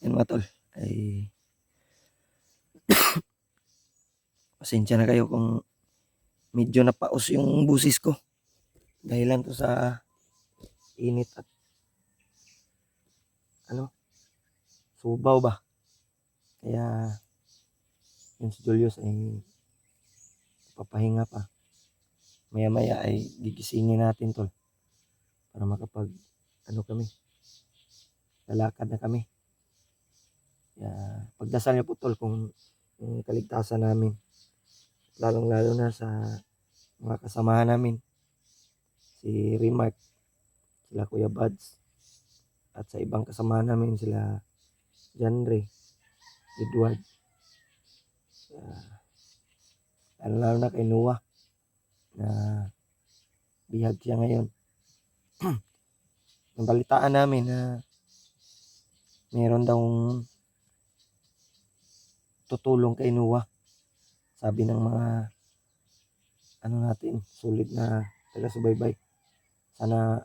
Yun mga tol, ay pasensya na kayo kung medyo napaos yung busis ko. Dahilan to sa init at subaw ba. Kaya yun si Julius ay papahinga pa. Maya maya ay gigisingin natin tol para makapag kami, lalakad na kami. Kaya pagdasal niyo po tol kung yung kaligtasan namin, lalong lalo na sa mga kasamahan namin, si Remark, sila Kuya Buds, at sa ibang kasamahan namin sila Janre, Edward, lalo na kay Noah na bihag siya ngayon. Nabalitaan namin na meron daw tutulong kay Noah. Sabi ng mga natin, sulit na taga-subaybay. Sana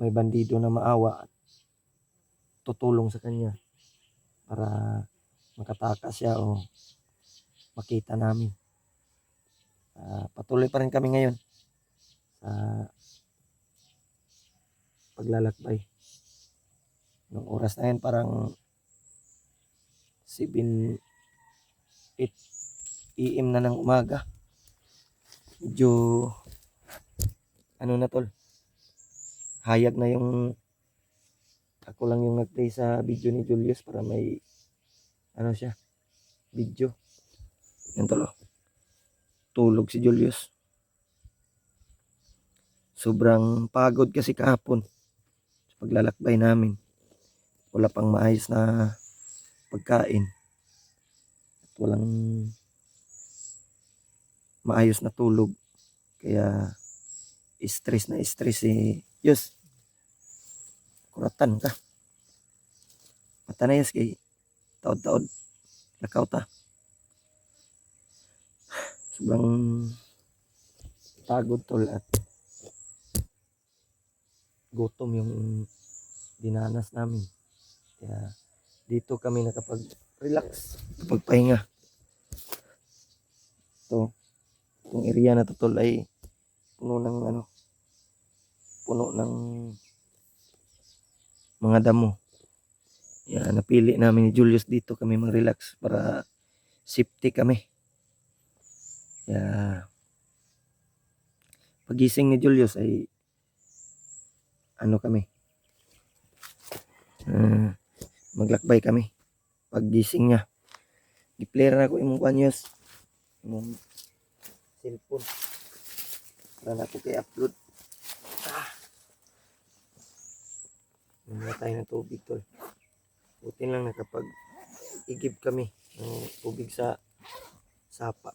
may bandido na maawa at tutulong sa kanya para makatakas siya o makita namin. Patuloy pa rin kami ngayon sa paglalakbay. Nung oras na yun parang 7, 8 AM na ng umaga. Medyo na tol, hayag na yung ako lang yung nag-play sa video ni Julius para may siya video. Yan tol, tulog si Julius. Sobrang pagod kasi kahapon sa paglalakbay namin. Wala pang maayos na pagkain at walang maayos na tulog. Kaya stress na stress Yus, kuratan ka. Mata na yus kay taod-taod. Lakaw ta. Sobrang pagod tol at gutom yung dinanas namin. Kaya dito kami nakapag-relax, nakapagpahinga. Ito, yung area na to tol ay puno ng mga damo. Yan, napili namin ni Julius dito kami mag-relax para safety kami. Kaya pagising ni Julius ay kami, maglakbay kami. Paggising niya, i-player na ako imong kanyos, imong cellphone para na ako kay upload. Wala tayo ng tubig tol. Buti lang nakapag-igib kami ng tubig sa sapa.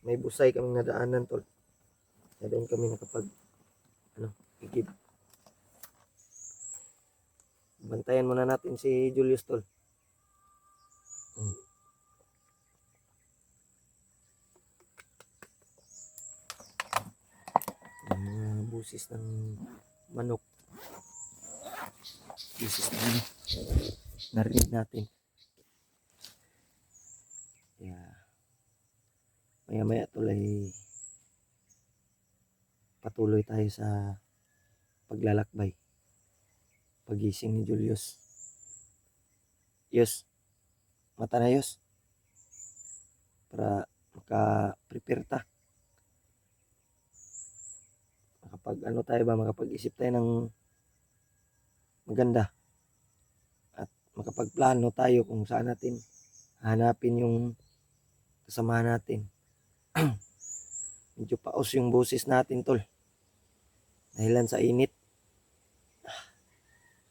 May busay kaming nadaanan tol. Kaya doon kami igib. Bantayan muna natin si Julius tol. Mga busis ng manok. Busis ng manok. Narinig natin. Kaya maya-maya tol ay patuloy tayo sa paglalakbay. Pagising ni Julius. Yus, mata na Yus. Para maka-prepare ta. Makapag-isip tayo ng maganda. At makapagplano tayo kung saan natin hanapin yung kasamahan natin. Medyo paos yung boses natin tol. Dahilan sa init.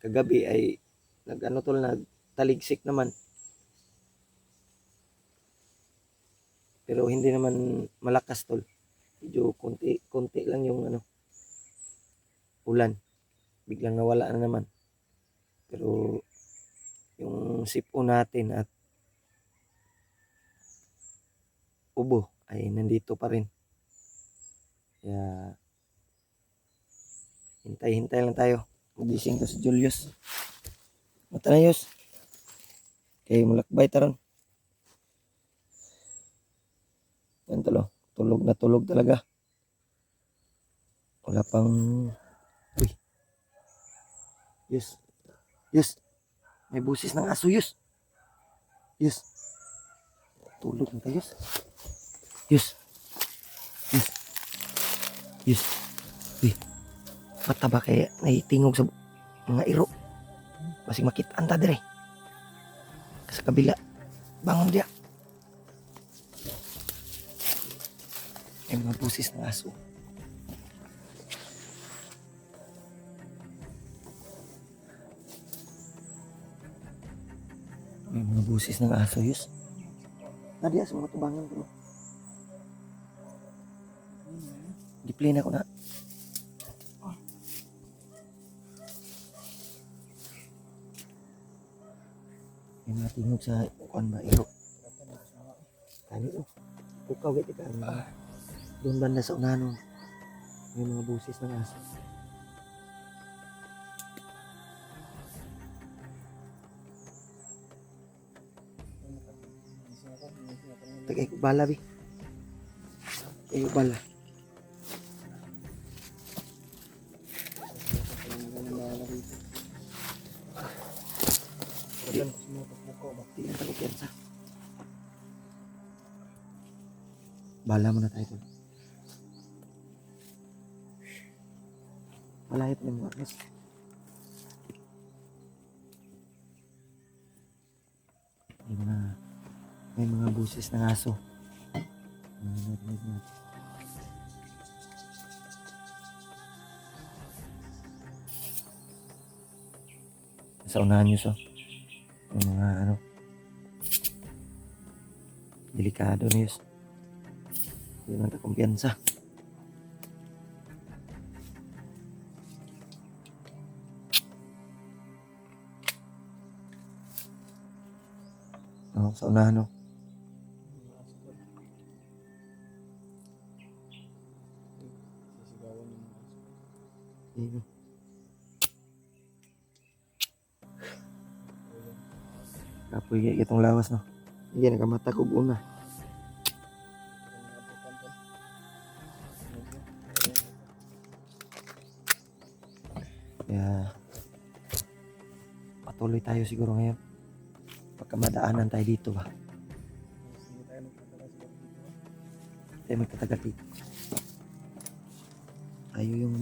Kagabi ay nagtaligsik naman. Pero hindi naman malakas tol. Medyo konti lang yung ulan. Biglang nawala na naman. Pero yung sipon natin at ubo ay nandito pa rin. Kaya hintay lang tayo. Magising to si Julius. Mata na Yus. Kay mulakbay taron. Yan talo. Tulog na tulog talaga. Wala pang... Uy. Yes. Yes. May busis ng aso, yes. Yes. Tulog na tayo, yes. Yes. Yes. Yes. Uy. Mata ba kaya naitingog sa mga iro? Basig makitaan ta dire. Sa kabila. Bangon dia. May mga busis ng aso. May mga busis ng aso, yus. Nadia, sa mga tubangan ko. Di-play na ko na. May mga tingog sa kuan ba, iro. Kani, ukaw gati ka. Doon banda sa unanon. May mga busis ng aso. Tagay ko bala, bi. Tagay ko bala. Tingnan tayo piyansa. Bala mo na tayo ito. Malahit na yung warnes. May mga busis ng aso. Sa unahan nyo, so. Yung mga ano. Delikado na yun. Hindi naman kumpiyansa. Sa unahan, no. Ayun. Kapoy itong lawas, no. Hindi nakamata ko una. Kaya patuloy tayo siguro ngayon. Pagka madaanan tayo dito ba. Tayo magtatagal dito. Tayo yung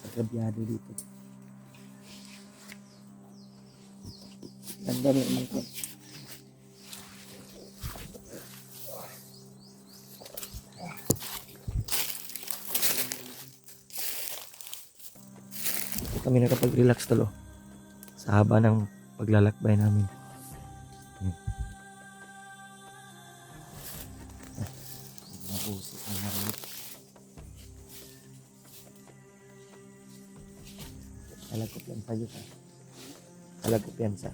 agrabyado dito. Ganda mo naman ko. Kami nakapag-relax talo sa haba ng paglalakbay namin. Mabusik na narinig. Kalagkop yan tayo ka. Kalagkop yan sa.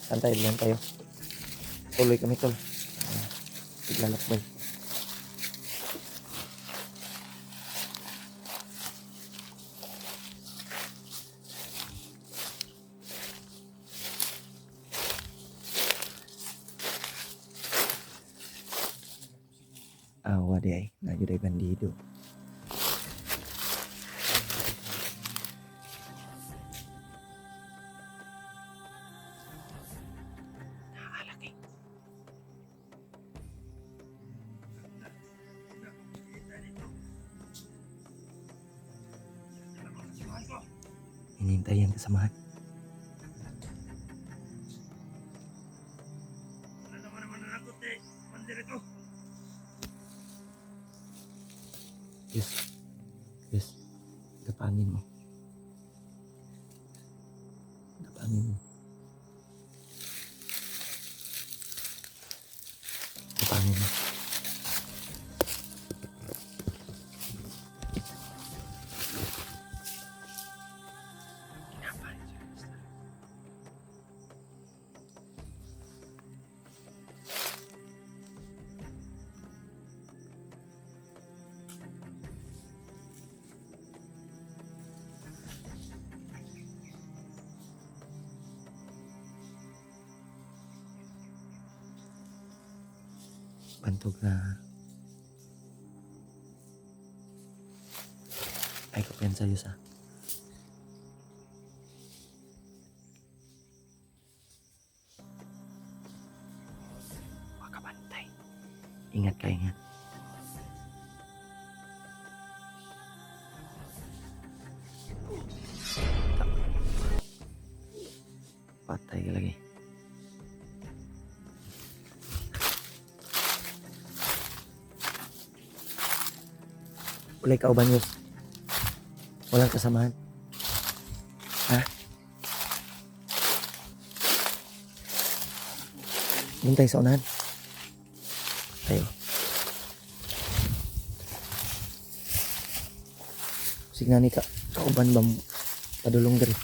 Saan tayo? Diyan tayo. Tuloy kami tol. Paglalakbay. Awa di ay. Nagyo day bandido. Hinihintay ang kasamahan. Yes. Yes. Gapangin mo. Gapangin mo. Gapangin mo. Bantog na. Ay, kapiyansa yun sa. Huwag ka bantay. Ingat ka, ingat. Patay ka lagi. Ulay ka uban yun. Walang kasamahan. Ha? Doon tayo sa unahan. Tayo. Signani ka. Kauban ba mo? Padulong dari.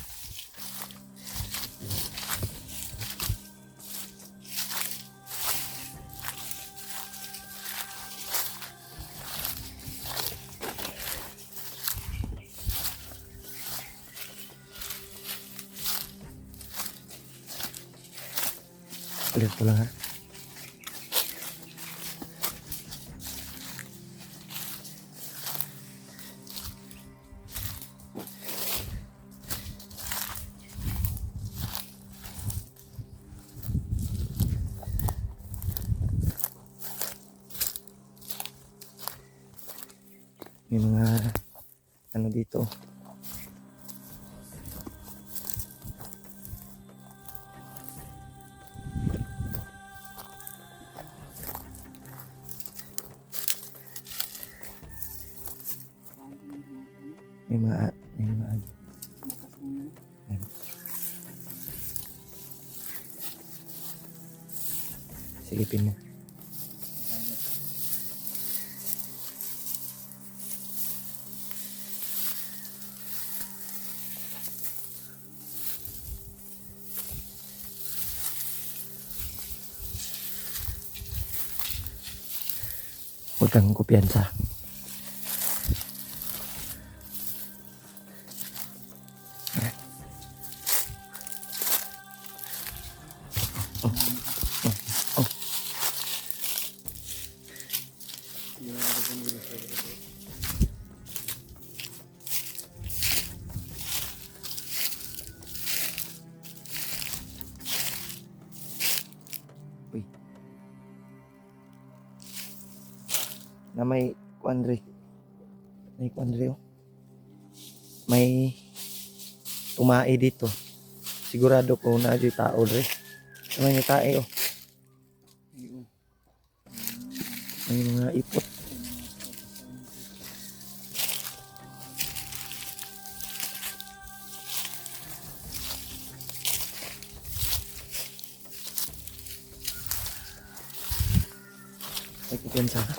Ulit ko lang ha. May mga ano dito. May mga ayan. Silipin mo. Huwag kang kumpiyansa. Uy. Na may kuandre. May kuandre oh. May tumae dito. Sigurado ko na di tao re. May tae oh. May mga ipot. Ay, kumpiyansa ka.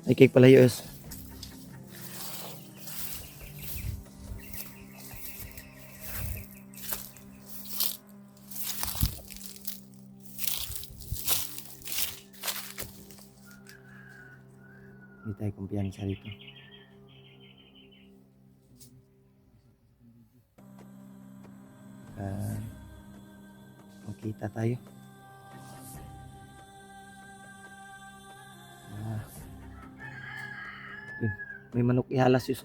Ay, cake pala yun. Hindi tayo kumpiyansa dito. Magkita tayo. May manok ihalas yun.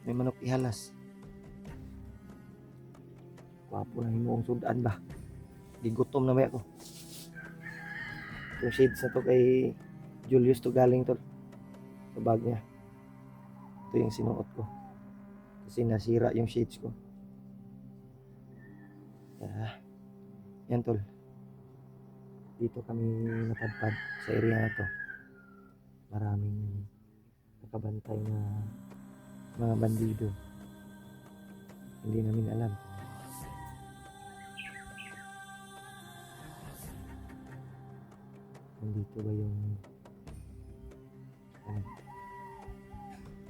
May manok ihalas. Wapo na himuong sudaan ba? Gigutom na may ako. Yung shades na to kay Julius to galing to. Sa bag niya. Ito yung sinuot ko. Kasi nasira yung shades ko. Yan tol. Dito kami napadpad sa area na to. Maraming nakabantay na mga bandido. Hindi namin alam. Nandito ba yung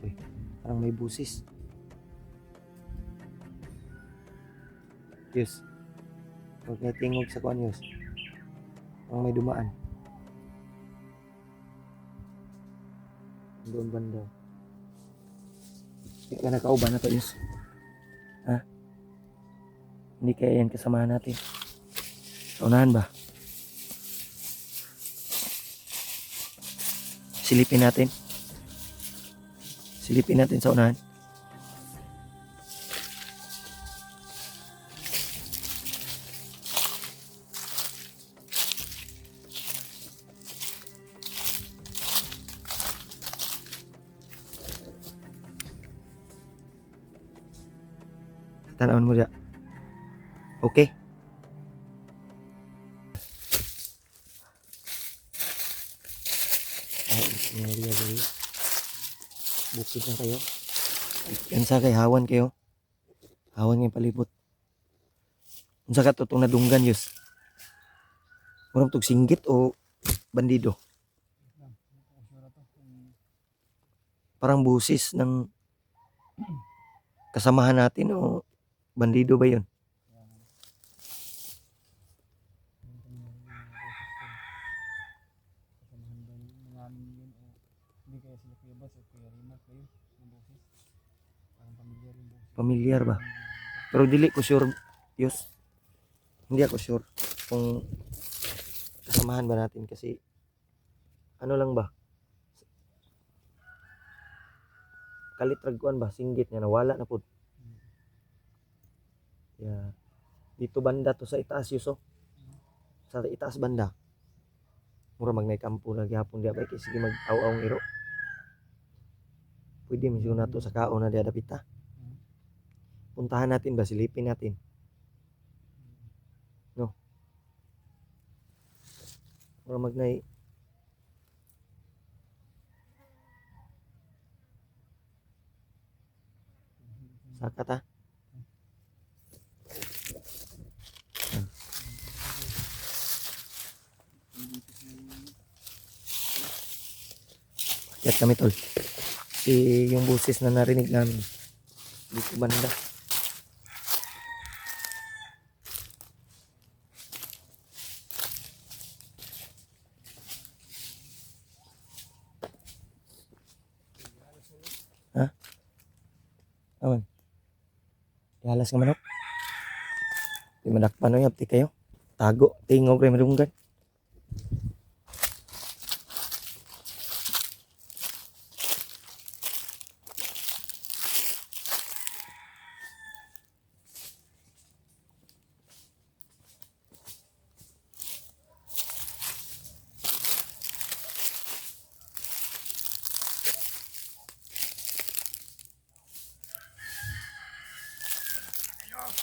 uy, parang may busis. Yes. Huwag na tingog sa kuan, Yus. Parang may dumaan. Doon banda. Hindi ka nakauban na to, Yus. Ha? Hindi kaya yan kasamahan natin. Sa unahan ba? Silipin natin. Silipin natin sa unahan. Tanawin mo dyan. Okay. Bukid na kayo. Yan sa kay hawan kayo. Hawan nga palibot. Unsa ka to itong nadunggan yus? Murang tog singgit o bandido? Parang busis ng kasamahan natin o bandido ba yun? Pamilyar ba? Pero dili ko sure, yus. Hindi ako sure kung kasamahan ba natin kasi ano lang ba? Kalitragkuan ba? Singgit nga nawala na po. Yeah. Dito banda to sa itaas yus oh. Sa itaas banda. Mura magnay kampo na gyapon diya ba kay sige mag-aw-awng iro. Pwede mo na to sa kaon na diya dapita. Puntahan natin ba? Silipin natin. No? Mura magnay. Saka ta. Akyat kami tol. Yung busis na narinig namin. Dito banda. Ha? Awan. Ihalas nga manok. Di madakpan o yapti kayo. Tago. Tingog rin madunggan.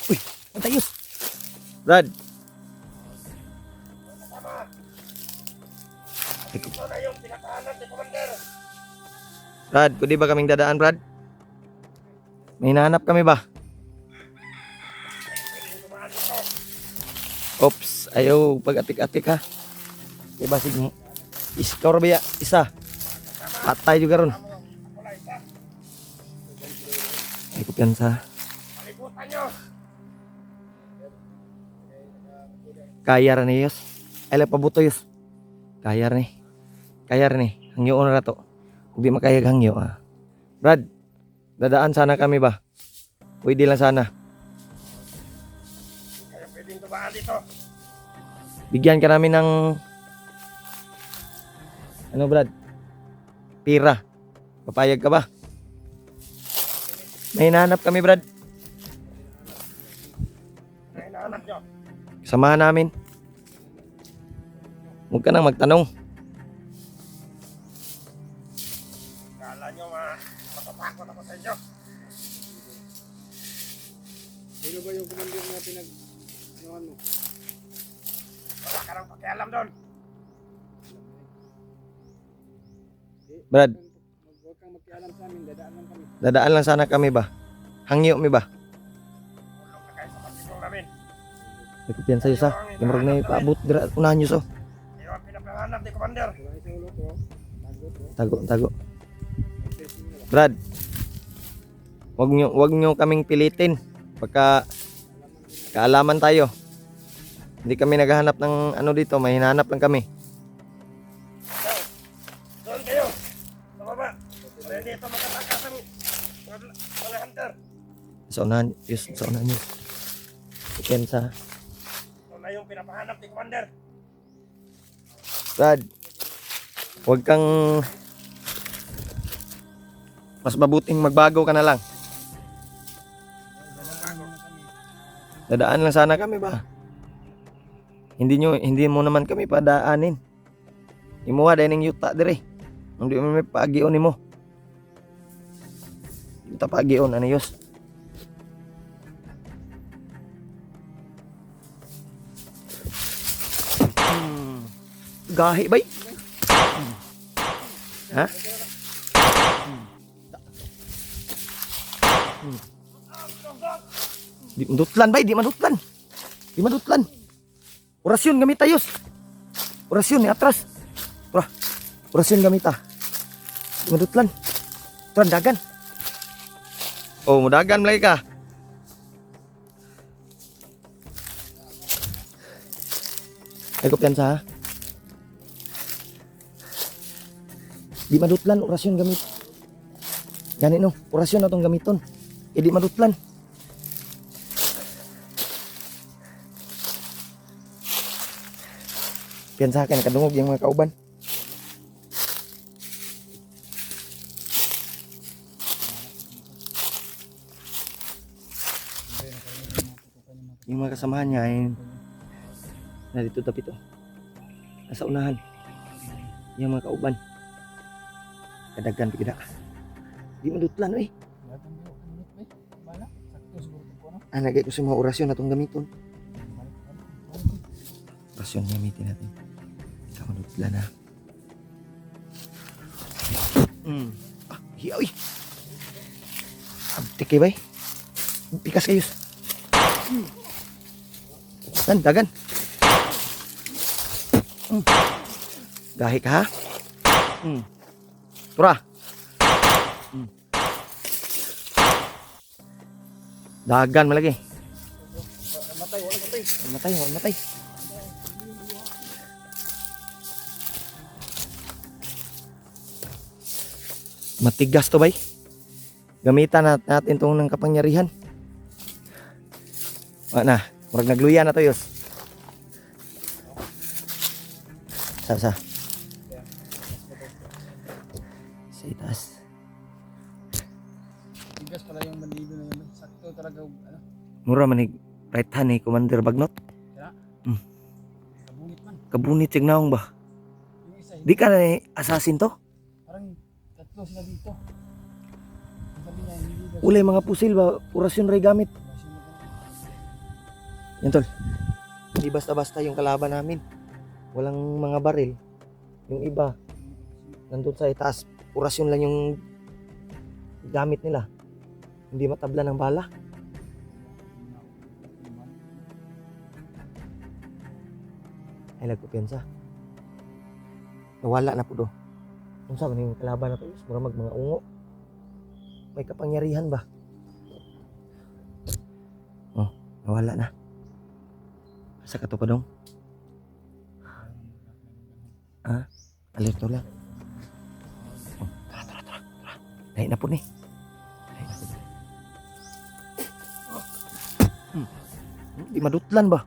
Uy, matayos. Brad. Brad, pwede ba kaming dadaan, Brad? May hinahanap kami ba? Oops, ayaw pag-atik-atik ha. Diba sig iskaw ra isa. Patay juga ron. Ay kumpiyansa. Kaya ra ni yos. Ay pabuto yos. Kaya ra ni. Kaya ra ni. Hangyo na to. Kung di makayag hangyo ah. Brad, dadaan sana kami ba? Pwede lang sana. Kaya pwedeng tumaan dito. Bigyan ka namin ng ano Brad? Pira. Papayag ka ba? May hinahanap kami Brad. Ay, nahanap nyo. Samahan namin. Huwag ka nang magtanong. Kala nyo matatakot ako sa inyo. Sino ba yung commander natin nag-anuhan mo? Wala ka nang pakialam doon. Brad, Huwag kang makialam sa amin, dadaan lang kami. dadaan lang sana kami ba? Hangyo mi ba? Tulong na kayo sa pagsigong namin. May kumpiyan sa'yo sa. Imorog na ipaabot. Unahan nyo so. Iyo ang pinapahanap ni Commander. Wala sa ulo ko, tagot ko. Tago. Brad, wag nyo kaming pilitin. Pagka kaalaman tayo. Hindi kami naghahanap ng ano dito. May hinahanap lang kami. Doon kayo. Sa baba. Para hindi ito makatakas ang mga hunter. Sa unahan. Yes, sa unahan nyo. Pensa. Ito na yung pinapahanap ni Commander. Brad, huwag kang mas mabuting magbago ka na lang. Dadaan lang sana kami ba? Hindi mo naman kami padaanin. Imuha dahil ng yuta dire. Hindi mo may paagion ni mo. Kita paagion, ano yus? Gahi bay? Ha? Di madutlan bay, di madutlan. Di madutlan. Orasyon gamit ayos. Orasyon ni atras. Tura. Orasyon gamit ah. Di madutlan. Tura dagan. Oh, mudagan lagi ka. Ay ko piyansa ha. Di madutlan orasyon gamit. Gani no, orasyon na tong gamiton. Eh di madutlan. Piyansa ka nakadungog yung mga kauban. Yung mga kasamahan niya ay narito tapito. Nasa unahan. Yung mga kauban. Kadaghan pigida. Di madutlan eh. Anagay ko sa mga orasyon na itong gamiton. Orasyon gamitin natin. Ikaw madutlan ha. Hiyaw eh. Abtik ba eh. Pikas kayo. Dagan. Gahi ka ha. Tura. Dagan malagi. Matay. Matigas to bay. Gamitan natin tong ng kapangyarihan. Na, murag nagluya na to yos. Sa itaas. Tigas pala yung bandido na yun. Sakto talaga. Ano? Mura manig right hand ni Commander Bagnot. Kabunit man. Kabunit signaong ba? Yung isa, Di ka na ni assassin to? parang tatlo sila dito. Sabi niya, hindi daw. Ulay mga pusil ba? Orasyon ray gamit. Yan tol. Hindi basta-basta yung kalaban namin. Walang mga baril. Yung iba, nandun sa itaas. Orasyon lang yung gamit nila. Hindi matabla ng bala. Ay nagkupiyansa. Nawala na po do. Kung saan yung kalaban na to, mura mga ungo. May kapangyarihan ba? Oh, nawala na. Asa ka to pa dong? Alerto lang. Oh, tara. Dahil na po ni. Di madutlan ba?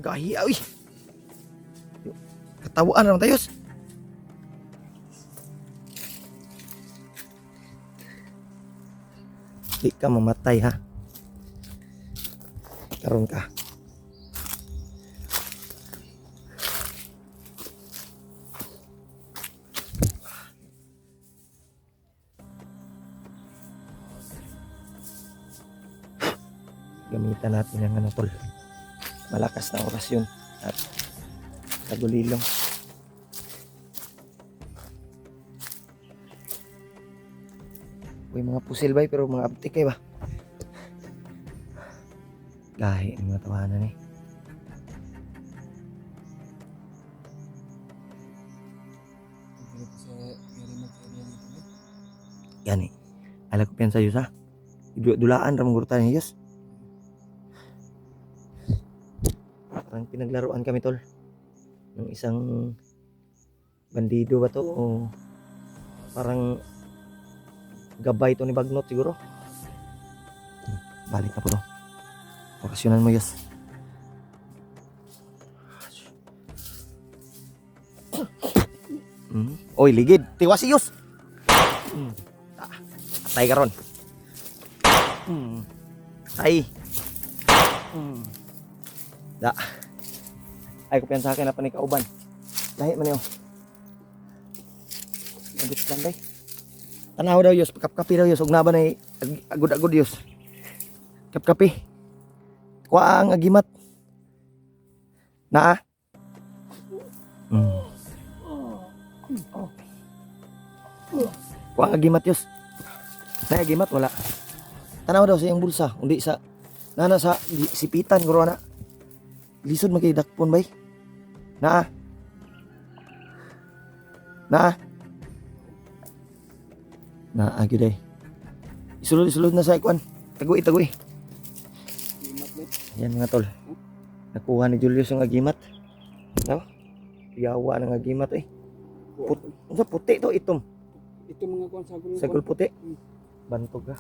Gahiyaw eh. Katawaan naman tayo. Di ka mamatay ha. Karon ka. Gamitan natin ang ano tol. Malakas na orasyon at tagulilong. Uy, mga pusil ba pero mga abtik ba? Gahi ang mga tawanan eh. Yan eh. Alam ko piyan sa Diyos ha. Dulaan ramang gurutan ni Diyos. Parang pinaglaruan kami tol. Yung Bandido ba to? O parang gabay to ni Bagnot siguro. Balik na po to. Bakasyonan mo, Yus. Oy, ligid. Tiwas si Yus. Tay karon. Tay. Da. Ay, kupiyan sa akin na panikauban. Lahi man yun. Agit lang day. Tanaw daw Yus. Kapkapi daw Yus. Huwag na ba na agud-agud Yus. Kapkapi. Kuha ang agimat. Naa. Kuha ang agimat Yus. Sa agimat wala. Tanaw daw sa iyang bulsa. Undi sa nana sa sipitan kuro na. Lisod magkidakpon bay. Naa. Naa. Naa gyud ay. Isulod na sa ikuan. Tagoy. Yan mga tol. Nakuha ni Julius yung agimat. No? Yawa ng agimat eh. Unsa puti to itom. Ito mga kuan Sagol puti. Bantog ka.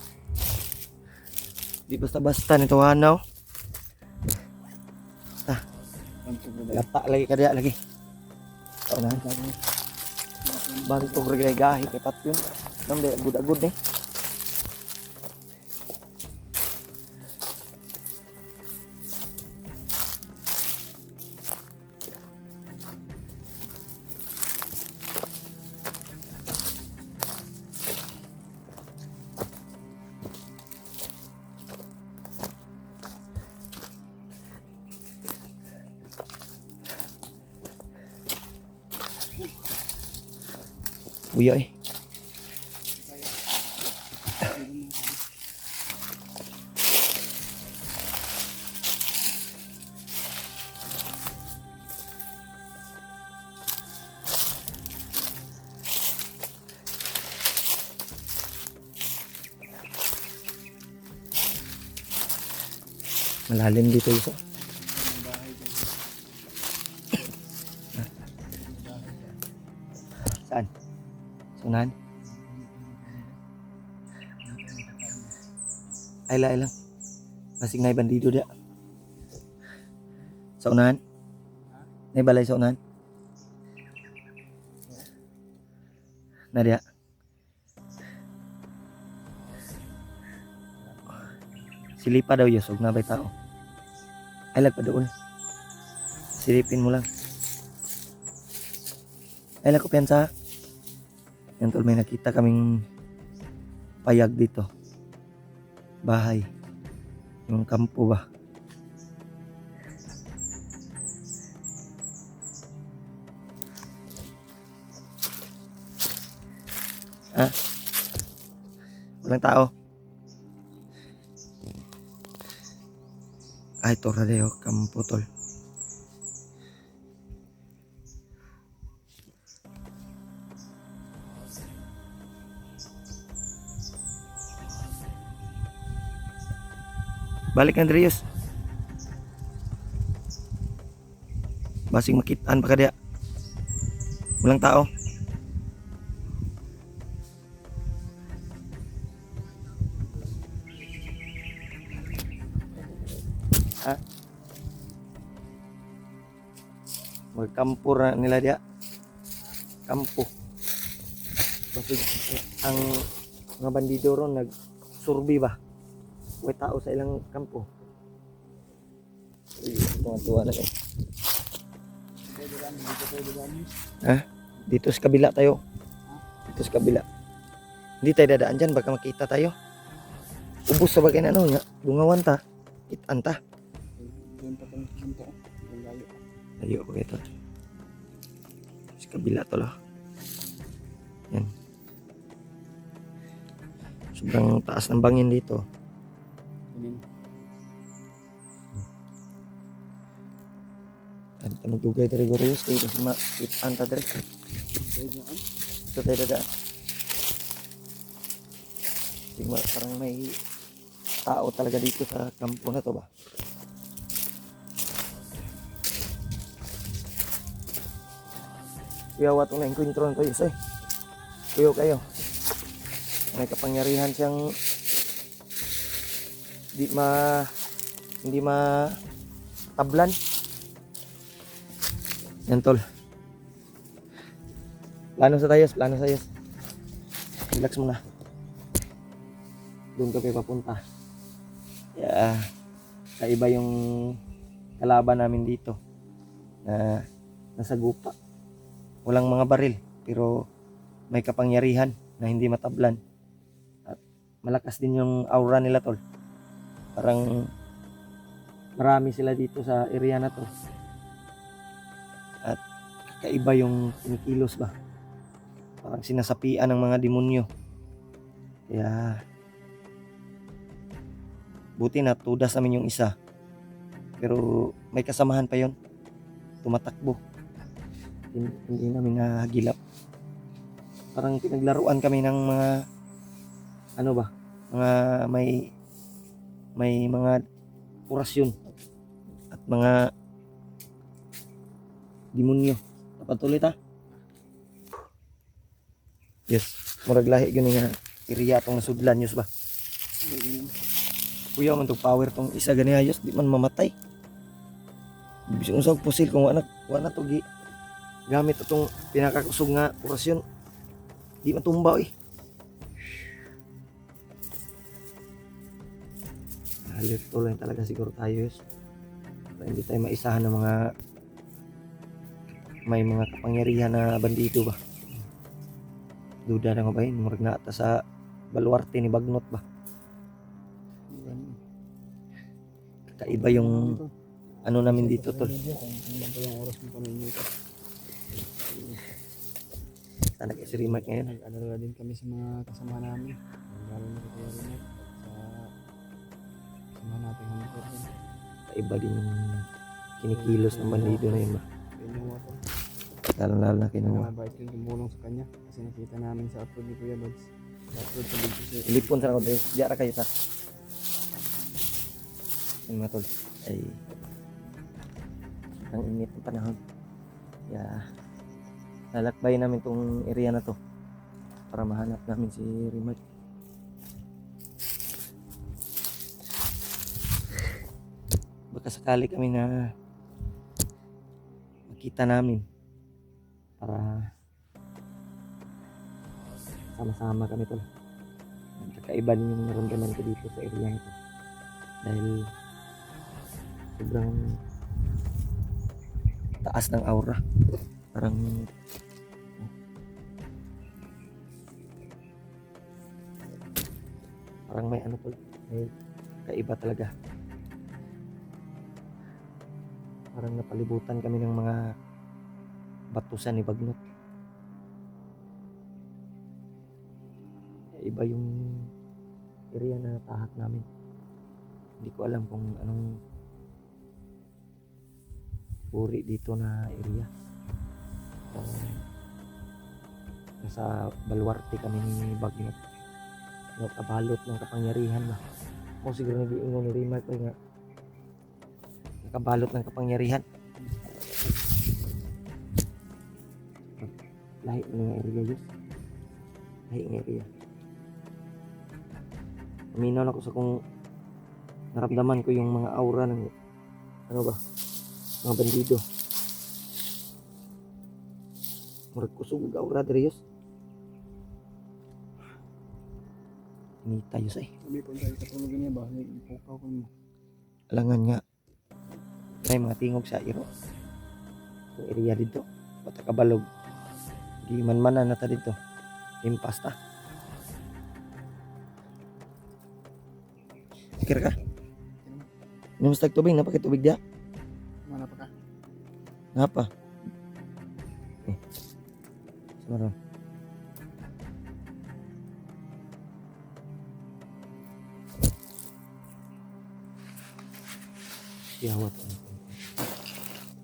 Di basta-basta nito hanaw. Lata lagi kada lagi. Tao na. Bantog rin gahi kay patyon. Namde agud-agud eh. Uya eh. Malalim dito isa. Saan? Sunan? Ay lang. Masig na bandido dia. Sa unahan? Nay balay sa unahan? Na dia. Silipa daw Yus, huwag na ba'y tao. Ay lagpa doon. Silipin mo lang. Ay lang ko piyansa. Yan tol, may nakita kaming payag dito. Bahay. Yung kampo ba? Ah? Walang tao. Ay, Torradeo, kampo tol. Balik Andreas. Basing makitaan pa ka dia. Walang tao. Ha? Magkampo na nila dia. Kampo. Basig ang mga bandido ron nagsurbi ba? May tao sa ilang kampo. Tuwa na eh. Ha? Dito sa kabila tayo. Dito sa kabila. Hindi tayo dadaan dyan. Baka makita tayo. Ubus sa bagay na ano nga. Bungawan ta. Kitaan ta. Doon pa kami punta. Layo. Layo ko ito. Sa kabila to lah. Yan. Sobrang taas ng bangin dito. Ano tayo magdugay tayo Gorius kayo kasi makitaan ta direct. Ito tayo dadaan. Parang may tao talaga dito sa kampo na to ba? Kuya Wat na enkwentro na tayo say. Kuya kayo. May kapangyarihan siyang hindi tablan. Yan tol. Plano sa tayos. Relax muna. Doon kami papunta. Yeah. Kaiba yung kalaban namin dito. Na nasa gupa. Walang mga baril. Pero may kapangyarihan na hindi matablan. At malakas din yung aura nila tol. Parang marami sila dito sa area na to. At kakaiba yung kinikilos ba. Parang sinasapian ng mga demonyo. Kaya buti na tudas namin yung isa. Pero may kasamahan pa yon. Tumatakbo. Hindi namin nahagilap. Parang pinaglaruan kami ng mga ano ba? Mga may mga orasyon at mga demonyo. Napatuloy ta? Yes. Murag lahi gani nga iriya tong nasudlan yus ba? Kuya man tong power tong isa gani ayos di man mamatay. Bisig unsa og pusil kung wala to gi gamit itong pinakakusog nga orasyon. Di matumba eh. Alerto lang talaga siguro tayo yus. Para hindi tayo maisahan ng mga may mga kapangyarihan na bandido ba. Duda na nga ba yun? Murag na ata sa baluarte ni Bagnot ba? Kakaiba yung ano namin dito tol. Ano ba yung oras mo pa nito? Talag si Rimac ngayon. Nag-alala din kami sa mga kasama namin. Lalo na kay Rimac sa kasama natin ng motor. Kakaiba din yung kinikilos ng bandido na yun ba? Kinuha ko. Lalo na kinuha. Mabait yung tumulong sa kanya. Kasi nakita namin sa upload ni Kuya Bags. Sa upload sa video si Ilipon sa ako dahil diara kayo sa yung mga tol ay ang init ng panahon. Kaya lalakbay namin tong area na to para mahanap namin si Rimac. Baka sakali kami na makita namin para sama-sama kami tol. Kakaiba din yung naramdaman ko dito sa area nito dahil sobrang taas ng aura. Parang may ano tol, may kaiba talaga. Parang napalibutan kami ng mga batusan ni Bagnot. Iba yung area na tahat namin. Hindi ko alam kung anong uri dito na area. Nasa baluarte kami ni Bagnot. Nakabalot ng kapangyarihan ba? O siguro nag-iingon ni Rimac ko nga nakabalot ng kapangyarihan. Lahi ng area yun. Lahi ng area. Aminaw na ko sa kung naramdaman ko yung mga aura ng ano ba? Mga bandido. Murag kusog ang aura diri yus. Ni tayo say. Sabi po tayo katulog niya ba? Ipukaw ko mo. Alangan nga. May mga tingog sa iro. Yung area dito. Bata kabalog. Di man-manan na ta dito. Impasta. Pikir ka? Minum tubig. Napa kay tubig dia? Mana pa ka? Napa? Samaron. Siyawat.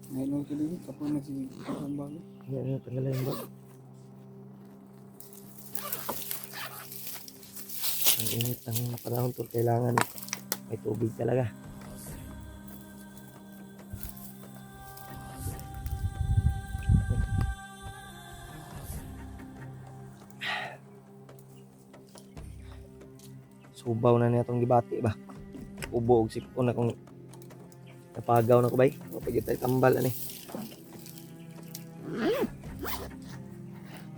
Ngayon ko din kapag nagsisikap ang bago. Yan, tanggalin ba? Ang init ng panahon to, kailangan may tubig talaga. Subaw na niya itong gibati ba. Ubo og sipon akong napagaw na ko bay. Kapag tayo tambal ani.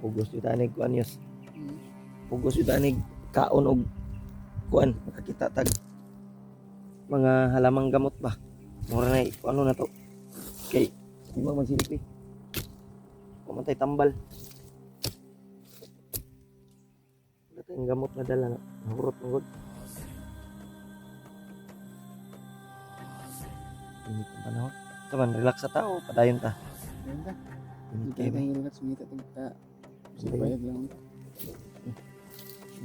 Pugos yung tanig kuan yus. Pugos yung tanig kaon og kuan. Makakita tag mga halamang gamot ba. Mura na ano na to. Okay. Di ba magsilip eh. Pumatay tambal. Wala tayong gamot na dala na. Nahurot ng god. Init ang panahon. Saman, relax sa tao. Padayon ta. Ayun ka. Init Hindi kayo ba? tayo relax. Sumita tagka. Bayag lang.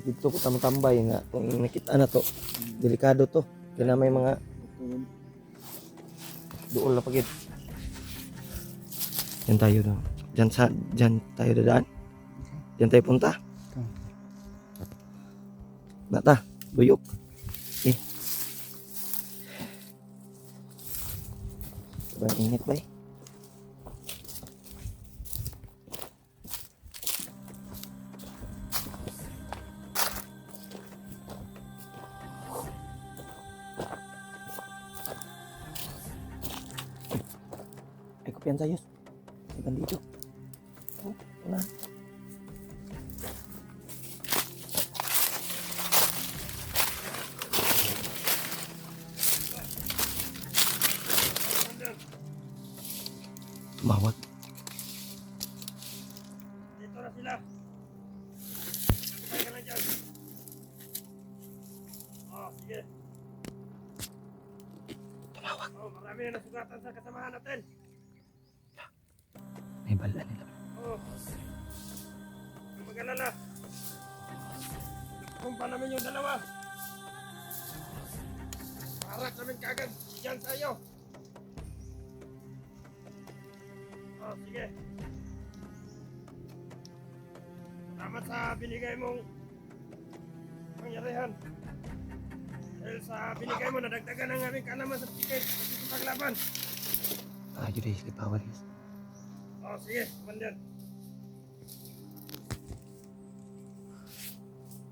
Dito ko tambay nga. Kung nakita na to. Delikado to. Kaya na may mga Tulog. dool na pagid. Diyan tayo daw. Diyan tayo dadaan. Diyan tayo punta. Bata, buyok. Eh. Sobrang init ba eh? Ay, kumpiyansa yun. Ay, bandito. Oh, wala. Tumawag. Dito na sila. Sabay ka na dyan. Sige. Tumawag. Marami na nasugatan sa kasamahan natin. May bala nila. Huwag mag-alala. Kumpa namin yung dalawa. Parak namin kagad dyan sa iyo. Sige. Salamat sa binigay mong pangyarihan. Dahil sa binigay mo, nadagdagan ang aming kalaman sa tiket sa paglaban. Yun ay slipawan. Sige, Commander.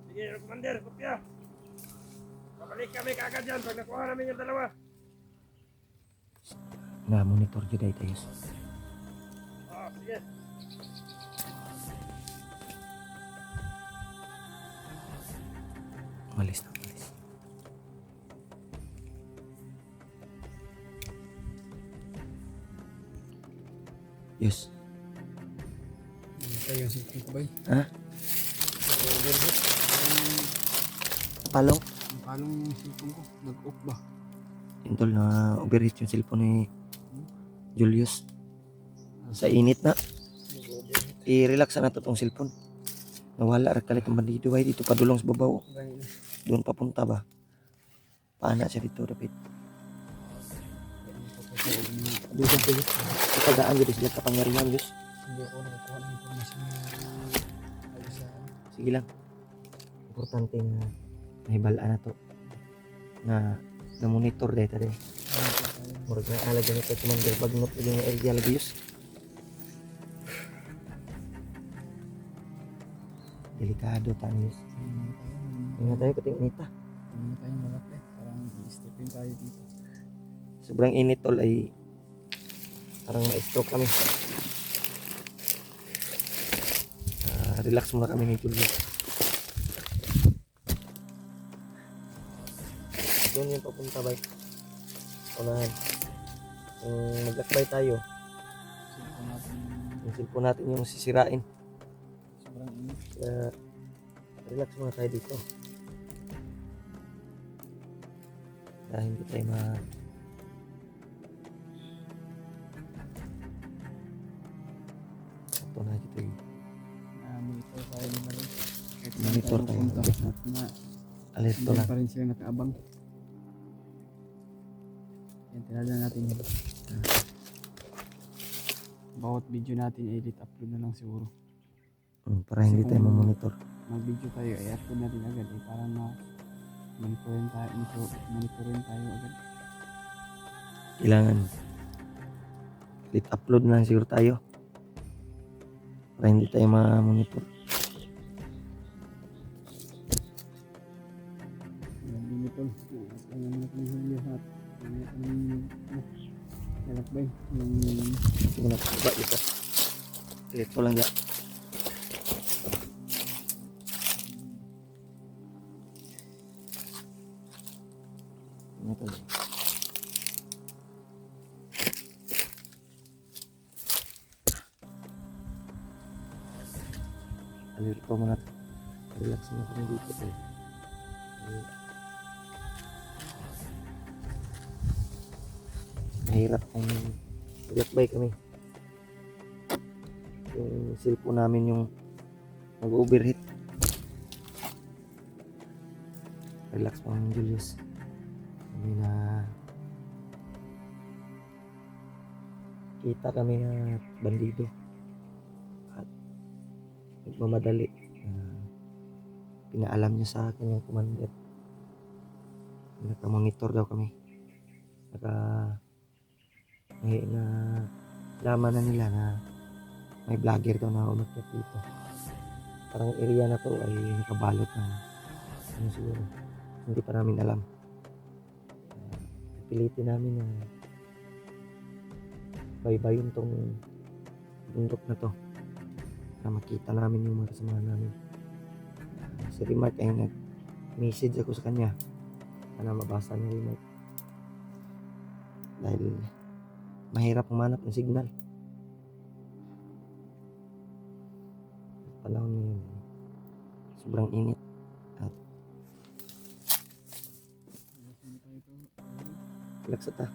Sige, Commander, kopya. Babalik kami kaagad dyan pag nakuha namin yung dalawa. Na-monitor yun ay tayo. Sige. Malis na, malis. Yes. Tayo yung cellphone ko ba? Ha? Palong? Ang palong yung cellphone ko. Nag-off ba? Intol na overheat yung cellphone ni Julius. Sa init na. I-relax na to tong cellphone. Nawala rakalit ang bandido ay dito padulong sa babaw. Doon papunta ba? Paana siya dito dapat. Dito po. Itagaan dito sila kapangyarihan Diyos. Hindi ako nakakuha ng information na ayos sa Sige lang. Importante na nahibalaan na to. Na monitor data din. Murag na alaga nito Commander Bagnot yung area lagi Diyos. Delikado tayo Diyos. Ingat tayo kating inita. Hindi tayo malapit. Parang i-stepin tayo dito. Sobrang init tol ay parang ma-stroke kami. Relax muna kami ni Julius. Doon yung papunta bay. Unahan. Kung maglakbay tayo, Cellphone natin. yung cellphone natin yung sisirain. Sobrang init. Kaya relax muna tayo dito. Dahil hindi tayo Sakto na dito eh. Monitor tayo nila rin. Kahit saan Monitor tayo. pupunta. At na Alerto hindi lang. pa rin sila nakaabang. Yan, tinadaan natin yun. Bawat video natin edit upload na lang siguro. Para hindi Kasi tayo kung- mamonitor. Mag video tayo i-upload natin agad para monitorin tayo agad. Kailangan click upload na lang siguro tayo. Para hindi tayo mamonitor. tol. Ang mga kanilyo at ang lalakbay. Sige na, iba ito. Ito lang ya. Ito lang. Alirito muna. Relax na kami dito. Mahirap kung maglakbay kami. Yung cellphone namin yung nag-overheat. Relax pa ng Julius. Kami na kita kami na bandido at nagmamadali. Pinaalam niya sa akin yung commander. Naka-monitor daw kami. Na laman na nila na may vlogger daw na umakyat dito. Parang area na to ay nakabalot na ano siguro. Hindi pa namin alam. Pilitin namin na baybayin tong bundok na to para makita namin yung mga kasama namin. Si Remark ay nag-message ako sa kanya para mabasa ni Remark dahil mahirap humanap ng signal. Panahon ngayon sobrang init at relax ta.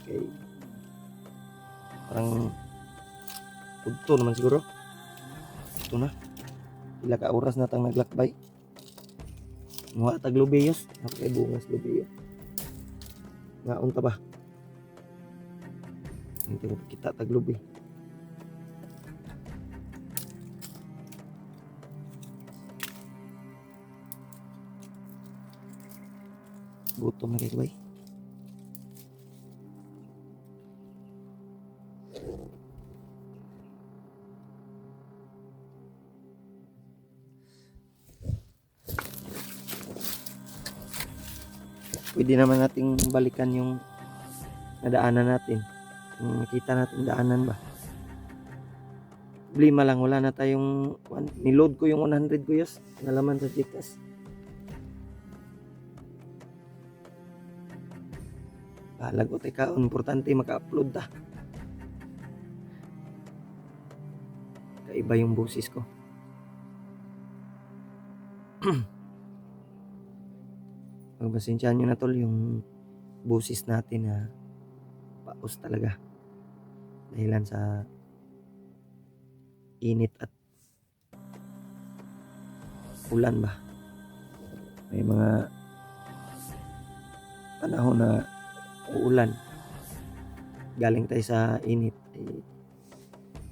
Okay. Parang udto naman siguro. Ito na. Pila ka oras na tang naglakbay. Mga taglubiyos. Napakay bungas lubiyo. Ngaon ta ba? Hindi ko kita taglubi. Gutom na kayo bay. Pwede naman nating balikan yung nadaanan natin. Kung nakita natin daanan ba. Problema lang, wala na tayong niload ko yung 100 ko yos. Nalaman sa Gcash. Lagot ay ka, importante maka-upload ta. Kaiba yung boses ko. Pagpasensyahan nyo na tol yung boses natin na paus talaga. Dahilan sa init at ulan ba. May mga panahon na uulan. Galing tayo sa init.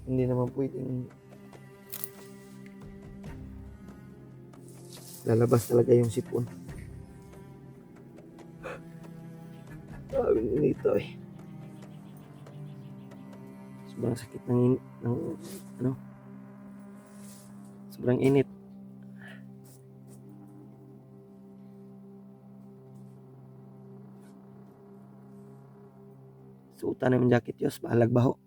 Hindi naman pwedeng lalabas talaga yung sipon. Sabi nito eh. Sobrang sakit ng ano? Sobrang init. Suotan namin jacket yos, bahalag baho.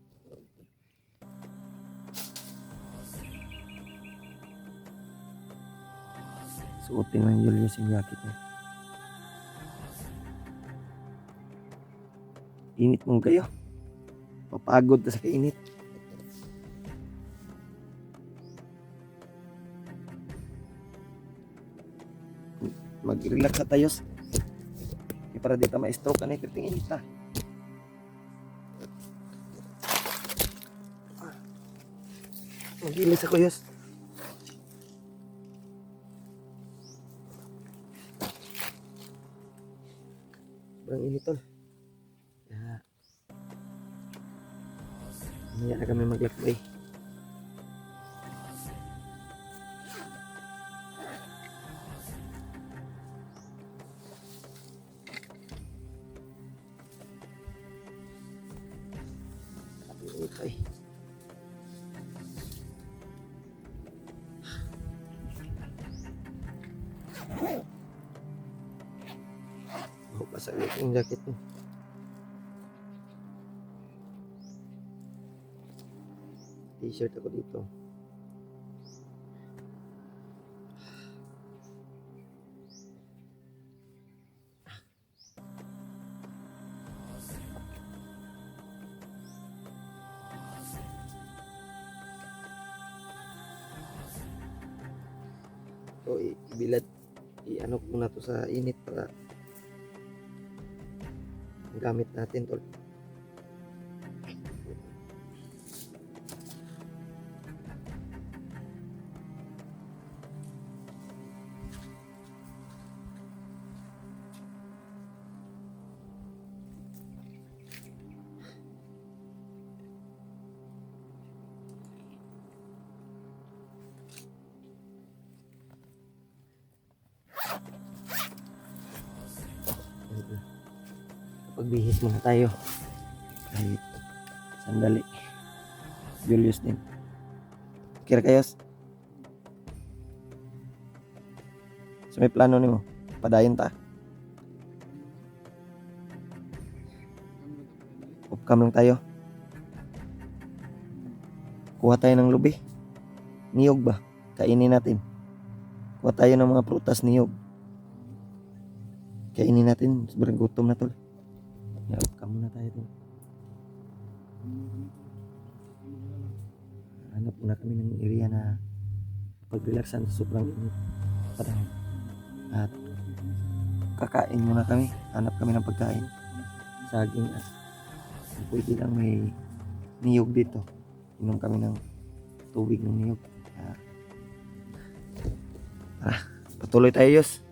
Suotin lang Julius yung jacket niya. Init mong kayo. Papagod na sa kainit. Mag-relax sa tayos. Para di ka ma-stroke ka na ipitingin ta. Magilis ako yos. Sobrang init tol. Mamaya na kami maglakbay. Okay. Salit yung jacket mo. T-shirt ako dito. So, ibilad. I-ano ko muna to sa init para gamit natin tol. Pagbihis muna tayo. Kahit sandali. Julius din. Kira kayos. So may plano nimo. Padayon ta. Upcam lang tayo. Kuha tayo ng lubi. Niyog ba? Kainin natin. Kuha tayo ng mga prutas niyog. Kainin natin. Sobrang gutom na tol. Upcam muna tayo tol. Hanap muna kami ng area na pag-relaxan sa sobrang init. Padahon. At kakain muna kami. Hanap kami ng pagkain. Saging at pwede lang may niyog dito. Inom kami ng tubig ng niyog. Patuloy tayo, Yos.